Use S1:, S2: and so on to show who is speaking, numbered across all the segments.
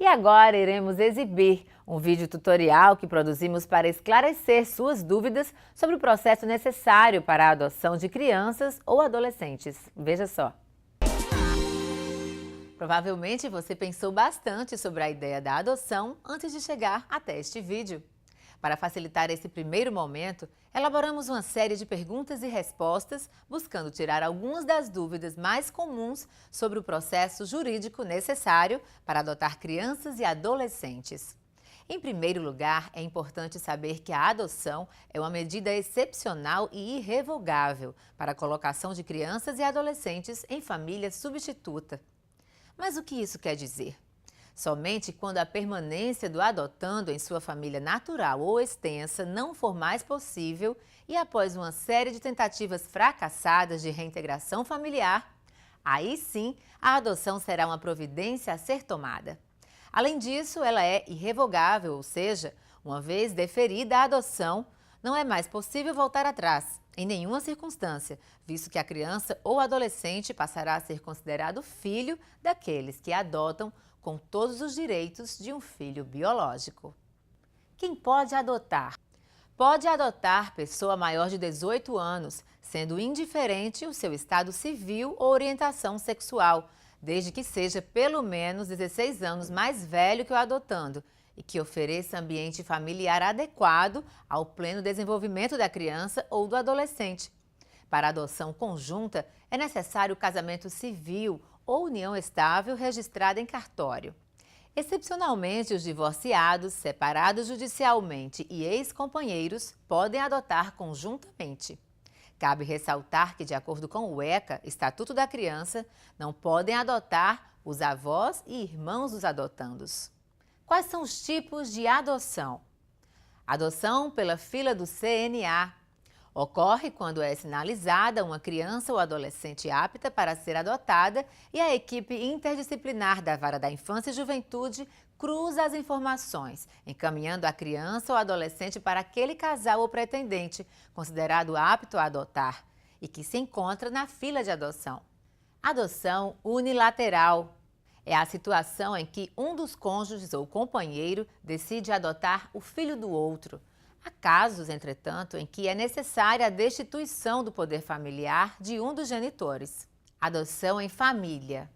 S1: E agora iremos exibir um vídeo tutorial que produzimos para esclarecer suas dúvidas sobre o processo necessário para a adoção de crianças ou adolescentes. Veja só. Provavelmente você pensou bastante sobre a ideia da adoção antes de chegar até este vídeo. Para facilitar esse primeiro momento, elaboramos uma série de perguntas e respostas, buscando tirar algumas das dúvidas mais comuns sobre o processo jurídico necessário para adotar crianças e adolescentes. Em primeiro lugar, é importante saber que a adoção é uma medida excepcional e irrevogável para a colocação de crianças e adolescentes em família substituta. Mas o que isso quer dizer? Somente quando a permanência do adotando em sua família natural ou extensa não for mais possível e após uma série de tentativas fracassadas de reintegração familiar, aí sim a adoção será uma providência a ser tomada. Além disso, ela é irrevogável, ou seja, uma vez deferida a adoção, não é mais possível voltar atrás, em nenhuma circunstância, visto que a criança ou adolescente passará a ser considerado filho daqueles que adotam com todos os direitos de um filho biológico. Quem pode adotar? Pode adotar pessoa maior de 18 anos, sendo indiferente o seu estado civil ou orientação sexual, desde que seja pelo menos 16 anos mais velho que o adotando e que ofereça ambiente familiar adequado ao pleno desenvolvimento da criança ou do adolescente. Para a adoção conjunta, é necessário casamento civil ou união estável registrada em cartório. Excepcionalmente, os divorciados, separados judicialmente e ex-companheiros podem adotar conjuntamente. Cabe ressaltar que, de acordo com o ECA, Estatuto da Criança, não podem adotar os avós e irmãos dos adotandos. Quais são os tipos de adoção? Adoção pela fila do CNA. Ocorre quando é sinalizada uma criança ou adolescente apta para ser adotada e a equipe interdisciplinar da Vara da Infância e Juventude cruza as informações, encaminhando a criança ou adolescente para aquele casal ou pretendente considerado apto a adotar e que se encontra na fila de adoção. Adoção unilateral. É a situação em que um dos cônjuges ou companheiro decide adotar o filho do outro. Há casos, entretanto, em que é necessária a destituição do poder familiar de um dos genitores. Adoção em família.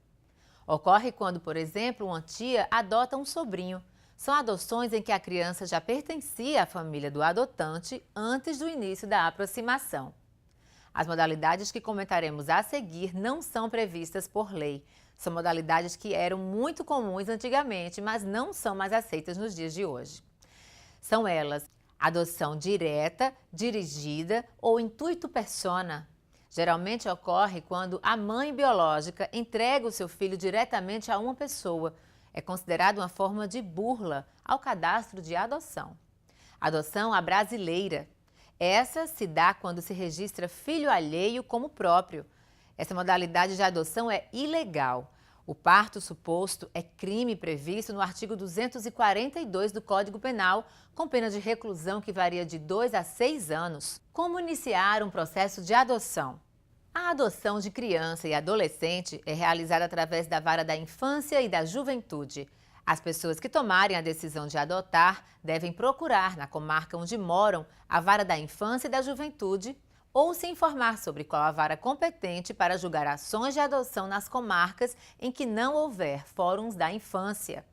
S1: Ocorre quando, por exemplo, uma tia adota um sobrinho. São adoções em que a criança já pertencia à família do adotante antes do início da aproximação. As modalidades que comentaremos a seguir não são previstas por lei. São modalidades que eram muito comuns antigamente, mas não são mais aceitas nos dias de hoje. São elas: adoção direta, dirigida ou intuito persona. Geralmente ocorre quando a mãe biológica entrega o seu filho diretamente a uma pessoa. É considerado uma forma de burla ao cadastro de adoção. Adoção à brasileira. Essa se dá quando se registra filho alheio como próprio. Essa modalidade de adoção é ilegal. O parto suposto é crime previsto no artigo 242 do Código Penal, com pena de reclusão que varia de 2 a 6 anos. Como iniciar um processo de adoção? A adoção de criança e adolescente é realizada através da Vara da Infância e da Juventude. As pessoas que tomarem a decisão de adotar devem procurar, na comarca onde moram, a Vara da Infância e da Juventude ou se informar sobre qual a vara competente para julgar ações de adoção nas comarcas em que não houver fóruns da infância.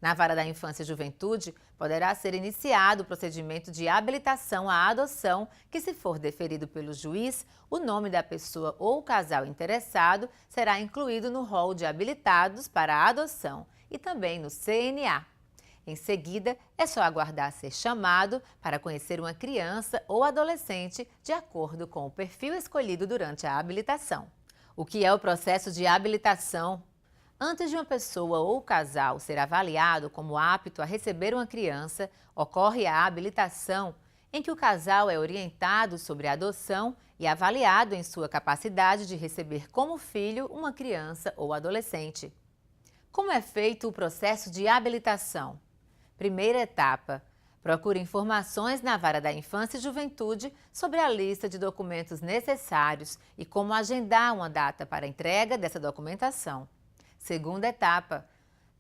S1: Na Vara da Infância e Juventude, poderá ser iniciado o procedimento de habilitação à adoção, que, se for deferido pelo juiz, o nome da pessoa ou casal interessado será incluído no rol de habilitados para a adoção e também no CNA. Em seguida, é só aguardar ser chamado para conhecer uma criança ou adolescente de acordo com o perfil escolhido durante a habilitação. O que é o processo de habilitação? Antes de uma pessoa ou casal ser avaliado como apto a receber uma criança, ocorre a habilitação, em que o casal é orientado sobre a adoção e avaliado em sua capacidade de receber como filho uma criança ou adolescente. Como é feito o processo de habilitação? Primeira etapa: procure informações na Vara da Infância e Juventude sobre a lista de documentos necessários e como agendar uma data para a entrega dessa documentação. Segunda etapa: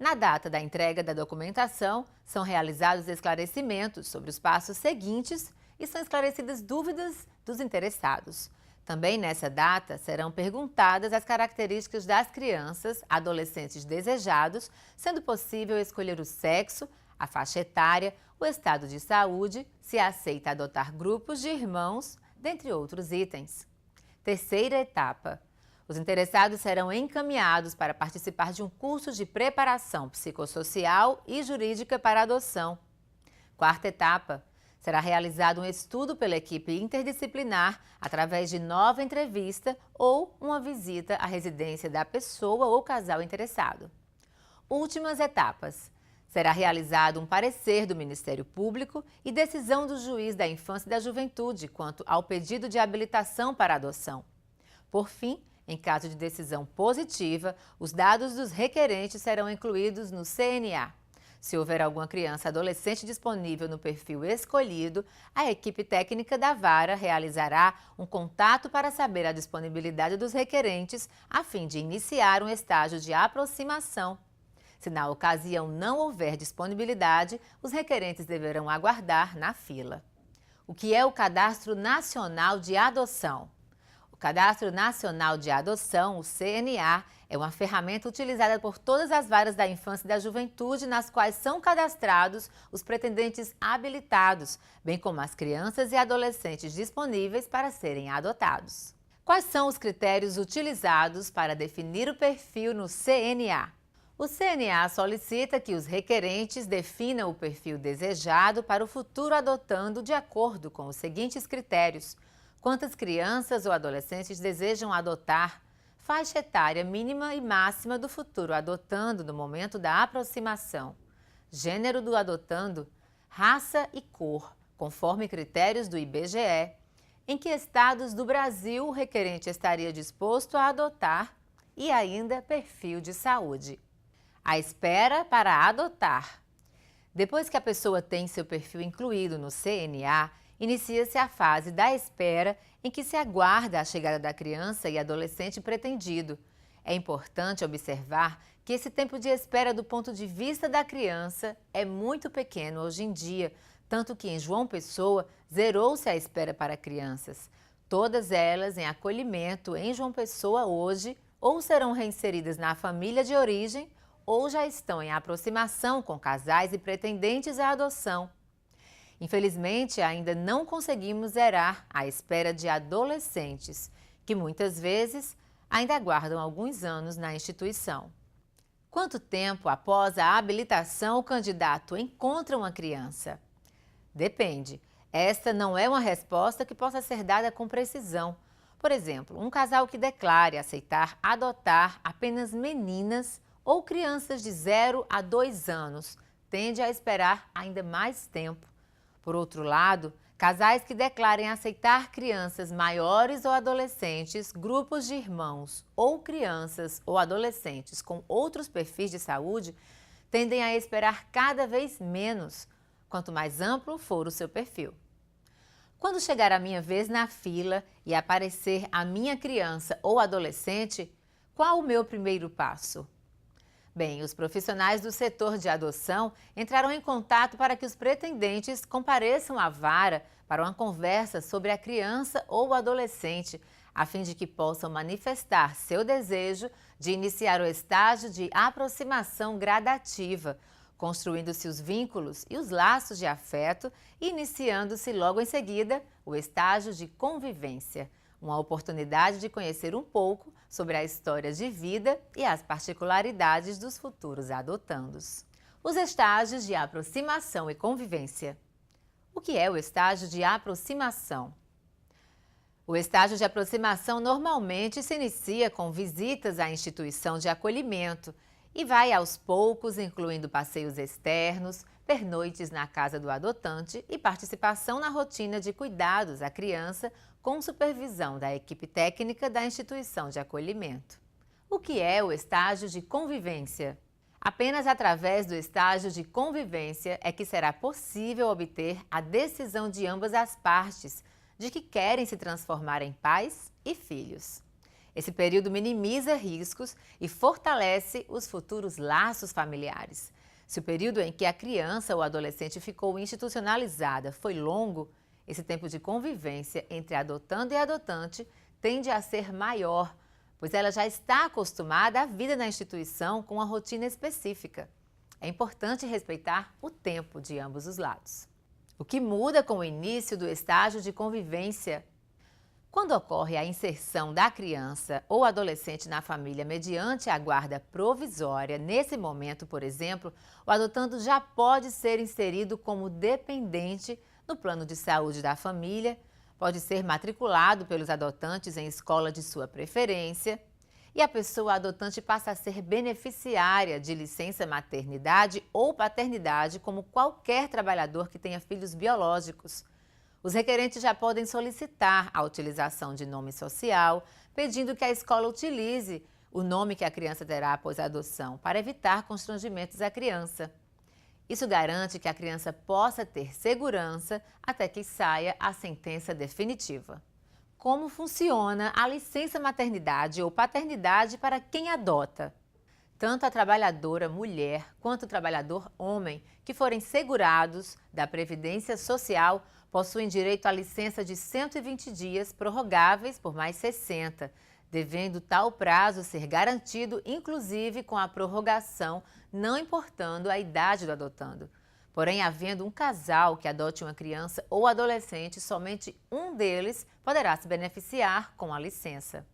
S1: Na data da entrega da documentação, são realizados esclarecimentos sobre os passos seguintes e são esclarecidas dúvidas dos interessados. Também nessa data serão perguntadas as características das crianças, adolescentes desejados, sendo possível escolher o sexo, a faixa etária, o estado de saúde, se aceita adotar grupos de irmãos, dentre outros itens. Terceira etapa. Os interessados serão encaminhados para participar de um curso de preparação psicossocial e jurídica para adoção. Quarta etapa. Será realizado um estudo pela equipe interdisciplinar através de nova entrevista ou uma visita à residência da pessoa ou casal interessado. Últimas etapas. Será realizado um parecer do Ministério Público e decisão do juiz da Infância e da Juventude quanto ao pedido de habilitação para adoção. Por fim, em caso de decisão positiva, os dados dos requerentes serão incluídos no CNA. Se houver alguma criança adolescente disponível no perfil escolhido, a equipe técnica da vara realizará um contato para saber a disponibilidade dos requerentes, a fim de iniciar um estágio de aproximação. Se na ocasião não houver disponibilidade, os requerentes deverão aguardar na fila. O que é o Cadastro Nacional de Adoção? O Cadastro Nacional de Adoção, o CNA, é uma ferramenta utilizada por todas as varas da infância e da juventude, nas quais são cadastrados os pretendentes habilitados, bem como as crianças e adolescentes disponíveis para serem adotados. Quais são os critérios utilizados para definir o perfil no CNA? O CNA solicita que os requerentes definam o perfil desejado para o futuro adotando de acordo com os seguintes critérios: quantas crianças ou adolescentes desejam adotar, faixa etária mínima e máxima do futuro adotando no momento da aproximação, gênero do adotando, raça e cor, conforme critérios do IBGE, em que estados do Brasil o requerente estaria disposto a adotar e ainda perfil de saúde. A espera para adotar. Depois que a pessoa tem seu perfil incluído no CNA, inicia-se a fase da espera em que se aguarda a chegada da criança e adolescente pretendido. É importante observar que esse tempo de espera do ponto de vista da criança é muito pequeno hoje em dia, tanto que em João Pessoa zerou-se a espera para crianças. Todas elas em acolhimento em João Pessoa hoje ou serão reinseridas na família de origem ou já estão em aproximação com casais e pretendentes à adoção. Infelizmente, ainda não conseguimos zerar a espera de adolescentes, que muitas vezes ainda aguardam alguns anos na instituição. Quanto tempo após a habilitação o candidato encontra uma criança? Depende. Esta não é uma resposta que possa ser dada com precisão. Por exemplo, um casal que declare aceitar adotar apenas meninas ou crianças de 0 a 2 anos tende a esperar ainda mais tempo. Por outro lado, casais que declarem aceitar crianças maiores ou adolescentes, grupos de irmãos ou crianças ou adolescentes com outros perfis de saúde tendem a esperar cada vez menos, quanto mais amplo for o seu perfil. Quando chegar a minha vez na fila e aparecer a minha criança ou adolescente, qual o meu primeiro passo? Bem, os profissionais do setor de adoção entraram em contato para que os pretendentes compareçam à vara para uma conversa sobre a criança ou o adolescente, a fim de que possam manifestar seu desejo de iniciar o estágio de aproximação gradativa, construindo-se os vínculos e os laços de afeto e iniciando-se logo em seguida o estágio de convivência. Uma oportunidade de conhecer um pouco sobre a história de vida e as particularidades dos futuros adotandos. Os estágios de aproximação e convivência. O que é o estágio de aproximação? O estágio de aproximação normalmente se inicia com visitas à instituição de acolhimento e vai aos poucos incluindo passeios externos, pernoites na casa do adotante e participação na rotina de cuidados à criança com supervisão da equipe técnica da instituição de acolhimento. O que é o estágio de convivência? Apenas através do estágio de convivência é que será possível obter a decisão de ambas as partes de que querem se transformar em pais e filhos. Esse período minimiza riscos e fortalece os futuros laços familiares. Se o período em que a criança ou adolescente ficou institucionalizada foi longo, esse tempo de convivência entre adotando e adotante tende a ser maior, pois ela já está acostumada à vida na instituição com uma rotina específica. É importante respeitar o tempo de ambos os lados. O que muda com o início do estágio de convivência? Quando ocorre a inserção da criança ou adolescente na família mediante a guarda provisória, nesse momento, por exemplo, o adotando já pode ser inserido como dependente no plano de saúde da família, pode ser matriculado pelos adotantes em escola de sua preferência e a pessoa adotante passa a ser beneficiária de licença maternidade ou paternidade como qualquer trabalhador que tenha filhos biológicos. Os requerentes já podem solicitar a utilização de nome social, pedindo que a escola utilize o nome que a criança terá após a adoção, para evitar constrangimentos à criança. Isso garante que a criança possa ter segurança até que saia a sentença definitiva. Como funciona a licença maternidade ou paternidade para quem adota? Tanto a trabalhadora mulher quanto o trabalhador homem que forem segurados da Previdência Social possuem direito à licença de 120 dias, prorrogáveis por mais 60, devendo tal prazo ser garantido, inclusive com a prorrogação, não importando a idade do adotando. Porém, havendo um casal que adote uma criança ou adolescente, somente um deles poderá se beneficiar com a licença.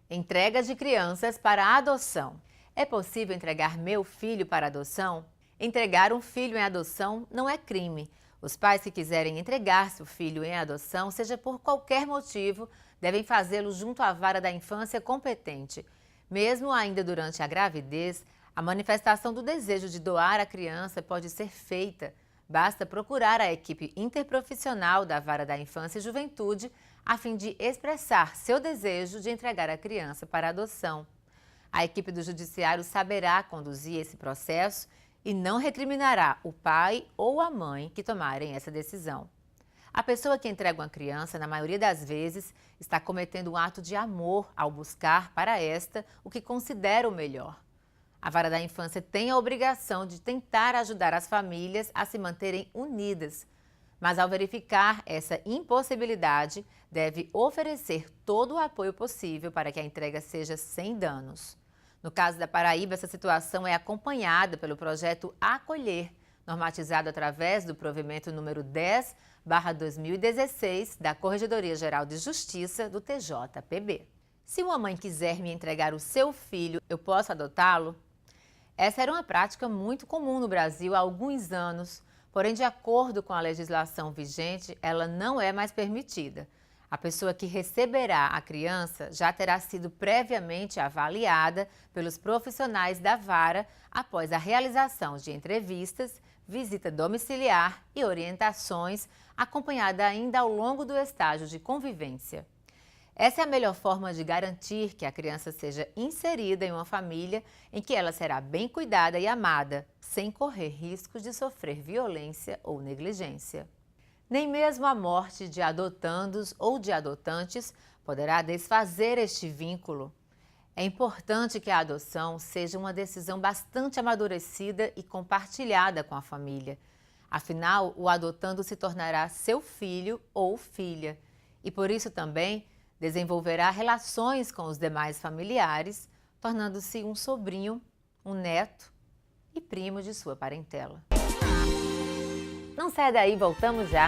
S1: Entrega de crianças para a adoção. É possível entregar meu filho para adoção? Entregar um filho em adoção não é crime. Os pais que quiserem entregar seu filho em adoção, seja por qualquer motivo, devem fazê-lo junto à vara da infância competente. Mesmo ainda durante a gravidez, a manifestação do desejo de doar a criança pode ser feita. Basta procurar a equipe interprofissional da Vara da Infância e Juventude a fim de expressar seu desejo de entregar a criança para adoção. A equipe do Judiciário saberá conduzir esse processo e não recriminará o pai ou a mãe que tomarem essa decisão. A pessoa que entrega uma criança, na maioria das vezes, está cometendo um ato de amor ao buscar para esta o que considera o melhor. A Vara da Infância tem a obrigação de tentar ajudar as famílias a se manterem unidas, mas ao verificar essa impossibilidade, deve oferecer todo o apoio possível para que a entrega seja sem danos. No caso da Paraíba, essa situação é acompanhada pelo projeto Acolher, normatizado através do provimento número 10/2016 da Corregedoria Geral de Justiça do TJPB. Se uma mãe quiser me entregar o seu filho, eu posso adotá-lo? Essa era uma prática muito comum no Brasil há alguns anos, porém, de acordo com a legislação vigente, ela não é mais permitida. A pessoa que receberá a criança já terá sido previamente avaliada pelos profissionais da vara após a realização de entrevistas, visita domiciliar e orientações, acompanhada ainda ao longo do estágio de convivência. Essa é a melhor forma de garantir que a criança seja inserida em uma família em que ela será bem cuidada e amada, sem correr riscos de sofrer violência ou negligência. Nem mesmo a morte de adotandos ou de adotantes poderá desfazer este vínculo. É importante que a adoção seja uma decisão bastante amadurecida e compartilhada com a família. Afinal, o adotando se tornará seu filho ou filha e, por isso também, desenvolverá relações com os demais familiares, tornando-se um sobrinho, um neto e primo de sua parentela. Não saia daí, voltamos já!